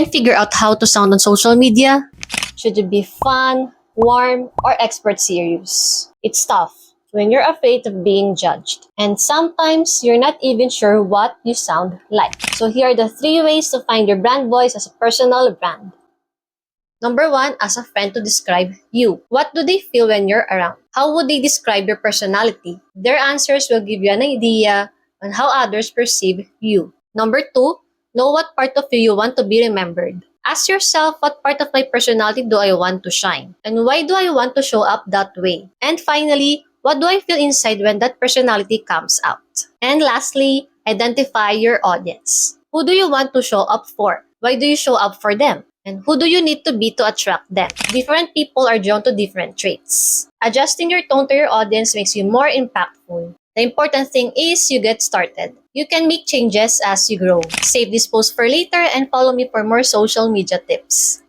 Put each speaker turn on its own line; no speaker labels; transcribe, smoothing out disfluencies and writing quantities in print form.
can figure out how to sound on social media? Should you be fun, warm, or expert serious? It's tough when you're afraid of being judged. And sometimes you're not even sure what you sound like. So here are the 3 ways to find your brand voice as a personal brand. Number 1, ask a friend to describe you. What do they feel when you're around? How would they describe your personality? Their answers will give you an idea on how others perceive you. Number 2, know what part of you want to be remembered. Ask yourself, what part of my personality do I want to shine? And why do I want to show up that way? And finally, what do I feel inside when that personality comes out? And lastly, identify your audience. Who do you want to show up for? Why do you show up for them? And who do you need to be to attract them? Different people are drawn to different traits. Adjusting your tone to your audience makes you more impactful. The important thing is you get started. You can make changes as you grow. Save this post for later and follow me for more social media tips.